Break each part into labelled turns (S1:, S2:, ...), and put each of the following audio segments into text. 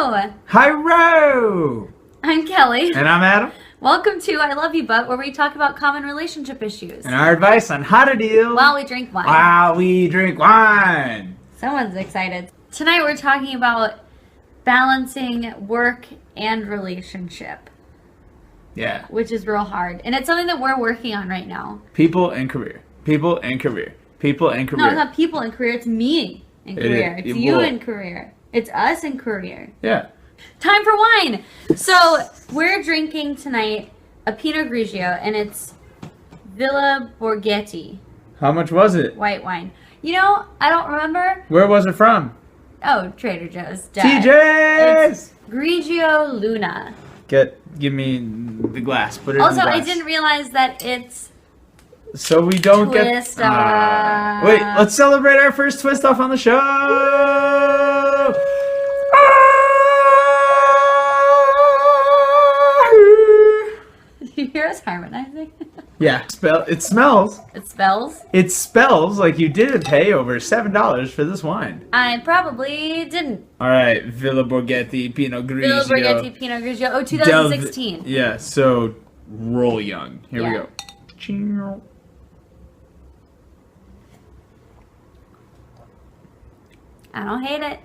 S1: Hello!
S2: Hi, Ro!
S1: I'm Kelly.
S2: And I'm Adam.
S1: Welcome to I Love You But, where we talk about common relationship issues.
S2: And our advice on how to deal
S1: while we drink wine.
S2: While we drink wine.
S1: Someone's excited. Tonight we're talking about balancing work and relationship.
S2: Yeah.
S1: Which is real hard. And it's something that we're working on right now.
S2: People and career. People and career. People and career.
S1: No, it's not people and career. It's me and career. It's you and career. It's us and career.
S2: Yeah.
S1: Time for wine. So we're drinking tonight a Pinot Grigio, and it's Villa Borghetti.
S2: How much was it?
S1: White wine. You know, I don't remember.
S2: Where was it from?
S1: Oh, Trader Joe's.
S2: TJ's!
S1: It's Grigio Luna.
S2: Give me the glass. Put it
S1: Also,
S2: in the glass.
S1: I didn't realize that it's
S2: so we don't
S1: twist
S2: get...
S1: off.
S2: Wait, let's celebrate our first twist off on the show!
S1: Did you hear us harmonizing?
S2: Yeah, it smells.
S1: It spells?
S2: It spells like you didn't pay over $7 for this wine.
S1: I probably didn't.
S2: All right, Villa Borghetti Pinot Grigio.
S1: Villa Borghetti Pinot Grigio. Oh, 2016.
S2: Yeah, so roll young. Here we go.
S1: I don't hate it.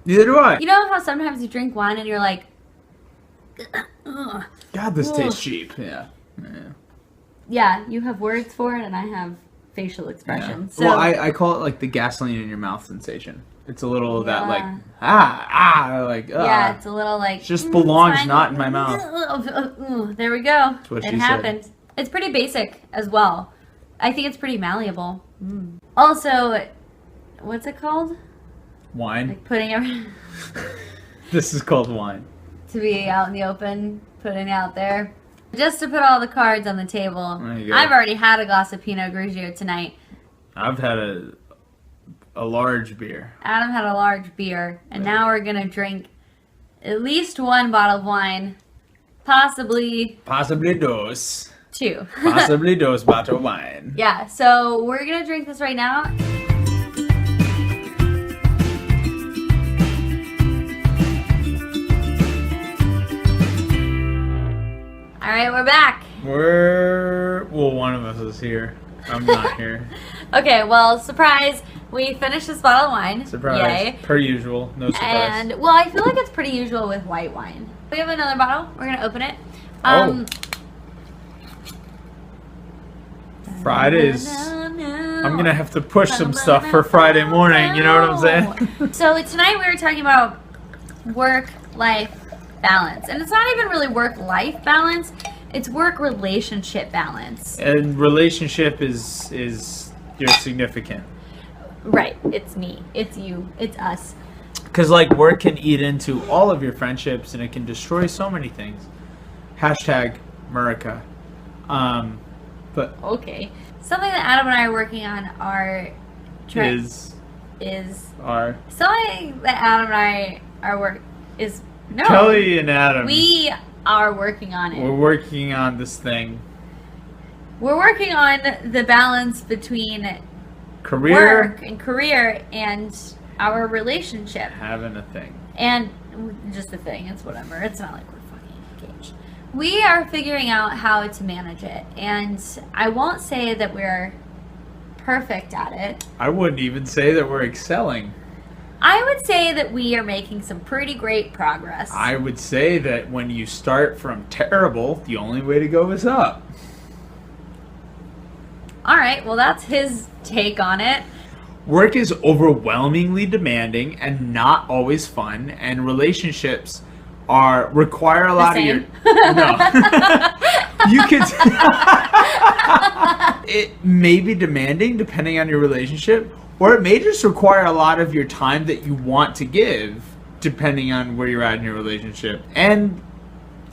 S2: Neither do I.
S1: You know how sometimes you drink wine and you're like, ugh.
S2: God, this tastes cheap. Yeah.
S1: Yeah, you have words for it and I have facial expressions.
S2: Yeah.
S1: So,
S2: Well, I call it like the gasoline in your mouth sensation. It's a little of that like, like,
S1: yeah, it's a little like.
S2: It just belongs not in my mouth.
S1: There we go.
S2: That's what
S1: it
S2: she
S1: happened.
S2: said.
S1: It's pretty basic as well. I think it's pretty malleable. Also, what's it called?
S2: Wine.
S1: Like putting everything
S2: This is called wine.
S1: to be out in the open, putting it out there. Just to put all the cards on the table.
S2: There you go.
S1: I've already had a glass of Pinot Grigio tonight.
S2: I've had a large beer.
S1: Adam had a large beer, and now we're gonna drink at least one bottle of wine, possibly
S2: dos.
S1: two.
S2: Possibly dos bottle wine.
S1: Yeah, so we're gonna drink this right now. All right, we're back.
S2: Well, one of us is here. I'm not here.
S1: Okay, well, surprise, we finished this bottle of wine.
S2: Surprise.
S1: Yay.
S2: Per usual. No surprise.
S1: And, well, I feel like it's pretty usual with white wine. We have another bottle. We're going to open it.
S2: Fridays. I'm going to have to push some stuff for Friday morning. You know what I'm saying?
S1: So tonight we were talking about work-life balance. And it's not even really work-life balance. It's work-relationship balance.
S2: And relationship is your significant.
S1: Right. It's me. It's you. It's us.
S2: Because, like, work can eat into all of your friendships and it can destroy so many things. Hashtag America. But
S1: okay. Something that Adam and I are working on are something that Adam and I
S2: Kelly and Adam.
S1: We are working on it.
S2: We're working on this thing.
S1: We're working on the balance between work and career and our relationship.
S2: Having a thing.
S1: And just a thing. It's whatever. It's not like we're fucking engaged. We are figuring out how to manage it. And I won't say that we're perfect at it.
S2: I wouldn't even say that we're excelling.
S1: I would say that we are making some pretty great progress.
S2: I would say that when you start from terrible, the only way to go is up.
S1: All right, well, that's his take on it.
S2: Work is overwhelmingly demanding and not always fun, and relationships require a lot of your... No. You could... It may be demanding depending on your relationship, or it may just require a lot of your time that you want to give, depending on where you're at in your relationship. And,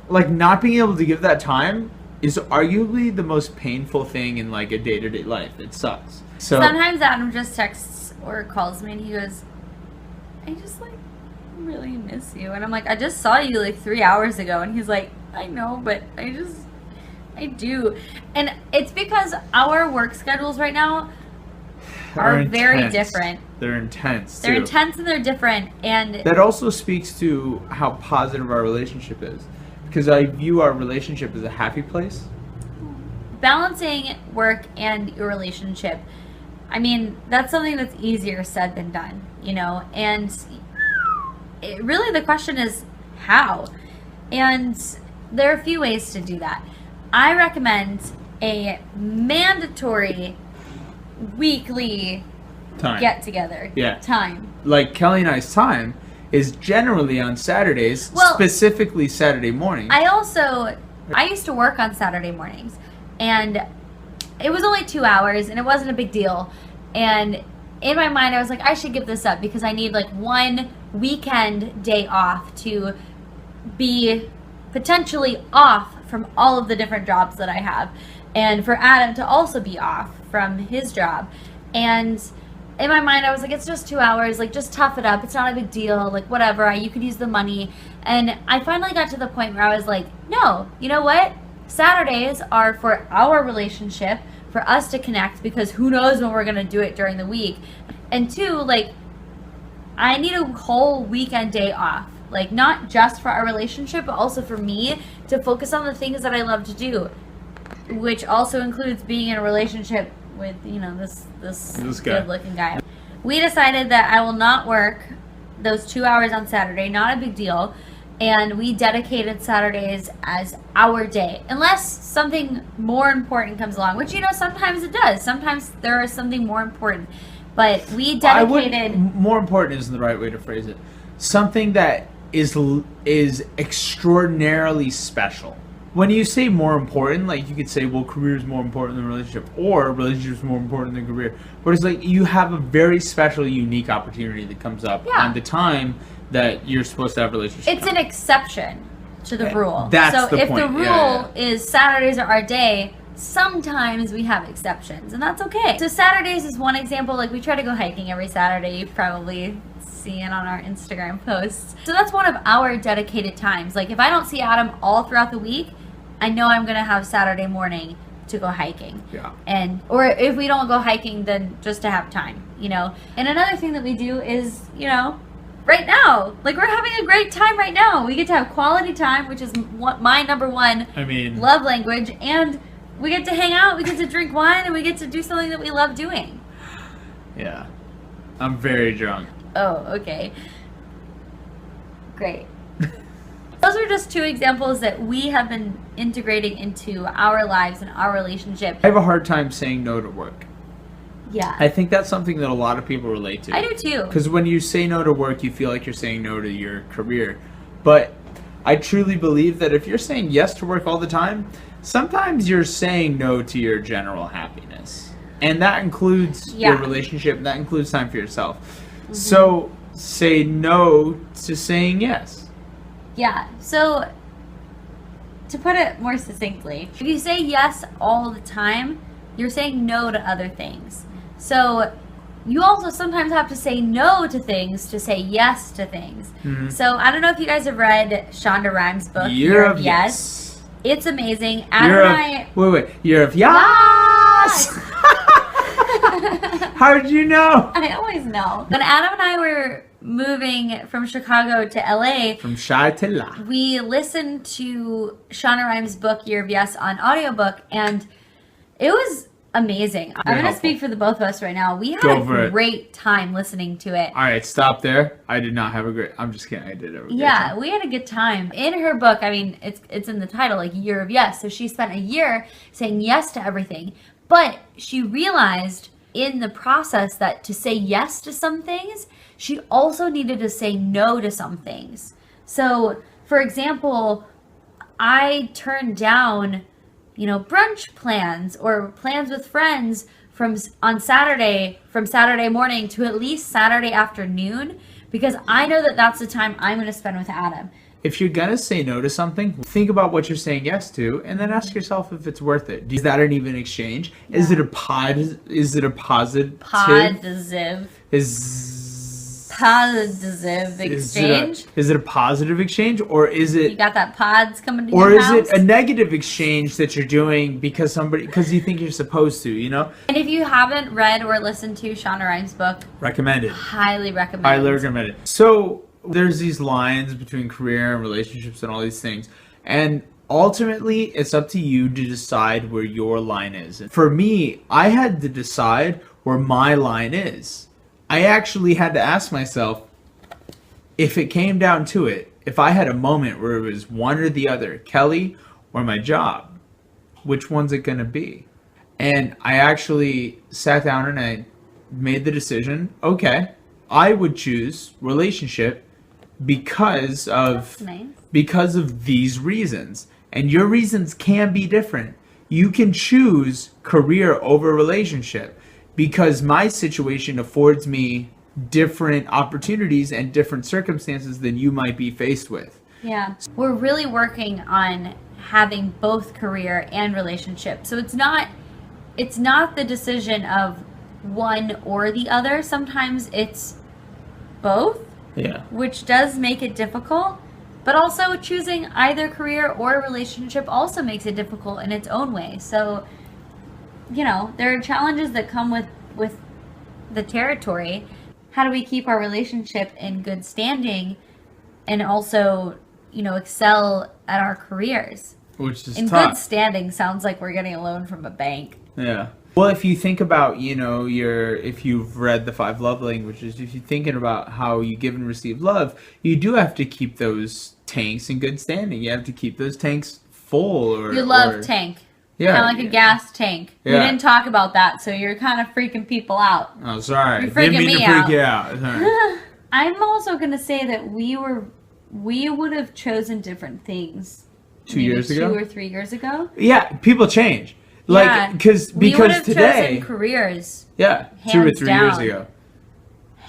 S2: like, not being able to give that time is arguably the most painful thing in, like, a day-to-day life. It sucks. So
S1: sometimes Adam just texts or calls me and he goes, I just, like, really miss you. And I'm like, I just saw you, like, 3 hours ago. And he's like, I know, but I do. And it's because our work schedules right now are very
S2: intense.
S1: different.
S2: They're intense too.
S1: They're intense and they're different, and
S2: That also speaks to how positive our relationship is, because I view our relationship as a happy place.
S1: balancing work and your relationship, I mean, that's something that's easier said than done, you know? And really the question is how? And there are a few ways to do that. I recommend a mandatory weekly
S2: Time.
S1: get together.
S2: Yeah.
S1: Time.
S2: Like Kelly and I's time is generally on Saturdays,
S1: Well,
S2: specifically Saturday morning.
S1: I used to work on Saturday mornings, and it was only 2 hours, and it wasn't a big deal. And in my mind, I was like, I should give this up because I need like one weekend day off to be potentially off from all of the different jobs that I have, and for Adam to also be off from his job. And in my mind, I was like, it's just 2 hours, like just tough it up. It's not a big deal, like whatever, you could use the money. And I finally got to the point where I was like, no, you know what? Saturdays are for our relationship, for us to connect, because who knows when we're going to do it during the week. And two, like, I need a whole weekend day off. Like, not just for our relationship, but also for me to focus on the things that I love to do, which also includes being in a relationship with, you know, this
S2: guy.
S1: good-looking guy. We decided that I will not work those 2 hours on Saturday, not a big deal, and we dedicated Saturdays as our day, unless something more important comes along, which, you know, sometimes it does. Sometimes there is something more important, but we dedicated...
S2: More important isn't the right way to phrase it. Something that is extraordinarily special. When you say more important, like you could say, well, career is more important than relationship, or relationship is more important than career. But it's like you have a very special, unique opportunity that comes up on the time that you're supposed to have a relationship.
S1: It's an exception to the rule.
S2: That's
S1: so
S2: the
S1: if
S2: point.
S1: the rule is Saturdays are our day, sometimes we have exceptions, and that's okay. So Saturdays is one example. Like, we try to go hiking every Saturday. You've probably seen on our Instagram posts. So that's one of our dedicated times. Like, if I don't see Adam all throughout the week, I know I'm gonna have Saturday morning to go hiking.
S2: Yeah.
S1: Or if we don't go hiking, then just to have time, you know. And another thing that we do is, you know, right now, like, we're having a great time right now. We get to have quality time, which is my number one love language, and we get to hang out, we get to drink wine, and we get to do something that we love doing.
S2: Yeah. I'm very drunk.
S1: Oh, okay. Great. Those are just two examples that we have been integrating into our lives and our relationship.
S2: I have a hard time saying no to work.
S1: Yeah.
S2: I think that's something that a lot of people relate to.
S1: I do too.
S2: Because when you say no to work, you feel like you're saying no to your career. But I truly believe that if you're saying yes to work all the time, sometimes you're saying no to your general happiness. And that includes your relationship, and that includes time for yourself. Mm-hmm. So say no to saying yes.
S1: Yeah, so to put it more succinctly, if you say yes all the time, you're saying no to other things. So you also sometimes have to say no to things to say yes to things. Mm-hmm. So I don't know if you guys have read Shonda Rhimes' book, Year of Yes. It's amazing.
S2: Year of Yes! How did you know?
S1: I always know. When Adam and I were moving from Chicago to LA,
S2: from Shy to La,
S1: we listened to Shonda Rhimes' book, Year of Yes, on audiobook, and it was amazing. I'm going to speak for the both of us right now. We had a great time listening to it.
S2: All right, stop there. I did not have a great... I'm just kidding. I did have a great time.
S1: We had a good time. In her book, I mean, it's in the title, like Year of Yes. So she spent a year saying yes to everything. But she realized in the process that to say yes to some things, she also needed to say no to some things. So, for example, I turned down, you know, brunch plans or plans with friends from Saturday morning to at least Saturday afternoon, because I know that that's the time I'm going to spend with Adam.
S2: If you're going to say no to something, think about what you're saying yes to, and then ask yourself if it's worth it. Is that an even exchange? Yeah. Is it a positive?
S1: positive exchange.
S2: Is it a positive exchange, or is it?
S1: You got that pods coming to
S2: Or
S1: your
S2: is
S1: house?
S2: it a negative exchange that you're doing because you think you're supposed to, you know?
S1: And if you haven't read or listened to Shonda Rhimes' book,
S2: Recommended.
S1: highly recommend.
S2: Highly recommended. So there's these lines between career and relationships and all these things. And ultimately, it's up to you to decide where your line is. For me, I had to decide where my line is. I actually had to ask myself, if it came down to it, if I had a moment where it was one or the other, Kelly or my job, which one's it going to be? And I actually sat down and I made the decision, okay, I would choose relationship because
S1: That's
S2: of
S1: nice.
S2: because of these reasons. And your reasons can be different. You can choose career over relationship because my situation affords me different opportunities and different circumstances than you might be faced with.
S1: Yeah. We're really working on having both career and relationship. So it's not the decision of one or the other. Sometimes it's both,
S2: Yeah.
S1: which does make it difficult. But also choosing either career or relationship also makes it difficult in its own way. So, you know, there are challenges that come with the territory. How do we keep our relationship in good standing and also, you know, excel at our careers?
S2: Which is
S1: In
S2: tough.
S1: good standing sounds like we're getting a loan from a bank.
S2: Yeah. Well, if you think about, you know, if you've read the 5 love languages, if you're thinking about how you give and receive love, you do have to keep those tanks in good standing. You have to keep those tanks full.
S1: You love tank.
S2: Yeah.
S1: Kind of like a gas tank. We
S2: Yeah.
S1: didn't talk about that, so you're kind of freaking people out.
S2: Oh, sorry.
S1: You're freaking
S2: Didn't mean
S1: me
S2: to freak
S1: out.
S2: you out. Sorry.
S1: I'm also going to say that we would have chosen different things
S2: 2 years ago?
S1: 2 or 3 years ago.
S2: Yeah, people change. Like,
S1: Yeah.
S2: because
S1: We would have
S2: today,
S1: chosen careers,
S2: yeah, 2 or
S1: hands
S2: 3 years
S1: down.
S2: ago.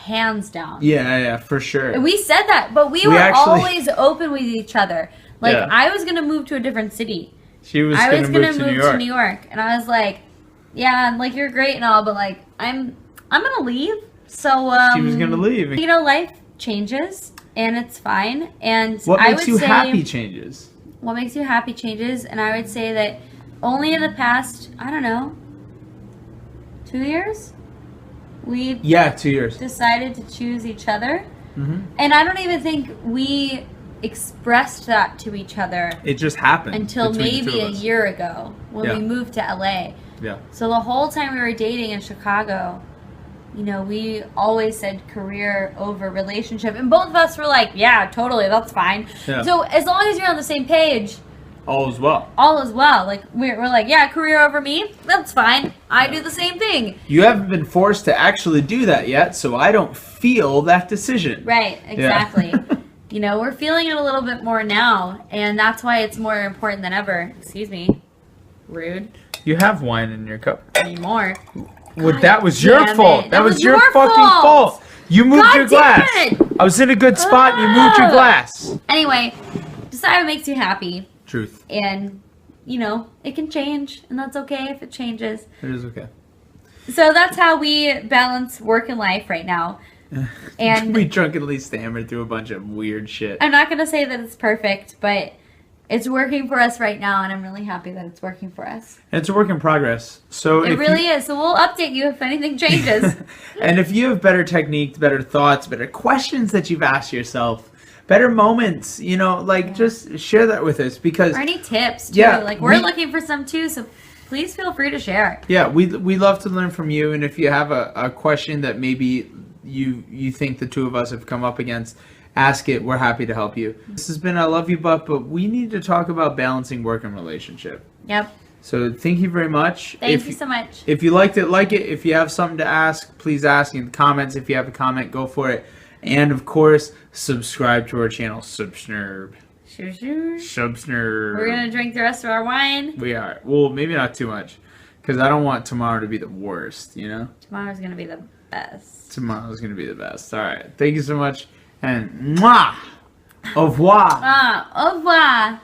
S1: hands down.
S2: Yeah, for sure.
S1: And we said that, but we
S2: We
S1: were
S2: actually-
S1: always open with each other. Like,
S2: Yeah.
S1: I was going to move to a different city.
S2: She was
S1: I
S2: going
S1: was
S2: to
S1: gonna
S2: move to
S1: move
S2: New York.
S1: to New York, and I was like, "Yeah, and like you're great and all, but like I'm gonna leave." So
S2: She was going to leave.
S1: You know, life changes, and it's fine. And
S2: What
S1: I
S2: makes
S1: would
S2: you
S1: say,
S2: happy changes?
S1: What makes you happy changes, and I would say that only in the past, I don't know, 2 years, we
S2: Yeah, 2 years.
S1: decided to choose each other,
S2: Hmm.
S1: and I don't even think we expressed that to each other
S2: It just happened.
S1: until
S2: between the
S1: maybe
S2: two
S1: a
S2: of us.
S1: year ago when
S2: Yeah.
S1: we moved to LA.
S2: Yeah.
S1: So the whole time we were dating in Chicago, you know, we always said career over relationship. And both of us were like, yeah, totally, that's fine.
S2: Yeah.
S1: So as long as you're on the same page,
S2: All is well.
S1: all is well. Like, we're like, yeah, career over me, that's fine. I do the same thing.
S2: You haven't been forced to actually do that yet, so I don't feel that decision.
S1: Right, exactly.
S2: Yeah.
S1: You know, we're feeling it a little bit more now. And that's why it's more important than ever. Excuse me. Rude.
S2: You have wine in your cup.
S1: Anymore.
S2: Well,
S1: God
S2: that was your
S1: damn
S2: fault.
S1: it.
S2: That was your
S1: your
S2: fucking
S1: fault.
S2: fault. You moved
S1: God
S2: your
S1: damn
S2: glass.
S1: it.
S2: I was in a good spot and you moved your
S1: Ah.
S2: glass.
S1: Anyway, decide what makes you happy.
S2: Truth.
S1: And, you know, it can change. And that's okay if it changes.
S2: It is okay.
S1: So that's how we balance work and life right now. And
S2: we drunkenly stammered through a bunch of weird shit.
S1: I'm not going to say that it's perfect, but it's working for us right now. And I'm really happy that it's working for us.
S2: And it's a work in progress. So
S1: It
S2: if
S1: really is. So we'll update you if anything changes.
S2: And if you have better techniques, better thoughts, better questions that you've asked yourself, better moments, you know, like just share that with us because
S1: Or any tips, too.
S2: Yeah,
S1: Like, we're looking for some, too. So please feel free to share.
S2: yeah, we love to learn from you. And if you have a question that maybe you think the two of us have come up against, ask it. We're happy to help you. This has been I Love You Butt, but we need to talk about balancing work and relationship.
S1: Yep.
S2: So thank you very much.
S1: Thank you so much.
S2: If you liked it, like it. If you have something to ask, please ask in the comments. If you have a comment, go for it. And of course, subscribe to our channel. Subsnurb. Subsnurb.
S1: We're going to drink the rest of our wine.
S2: We are. Well, maybe not too much. Because I don't want tomorrow to be the worst, you know?
S1: Tomorrow's going to be the best.
S2: Tomorrow's going to be the best. All right. Thank you so much. And mwah! Au revoir.
S1: Au revoir.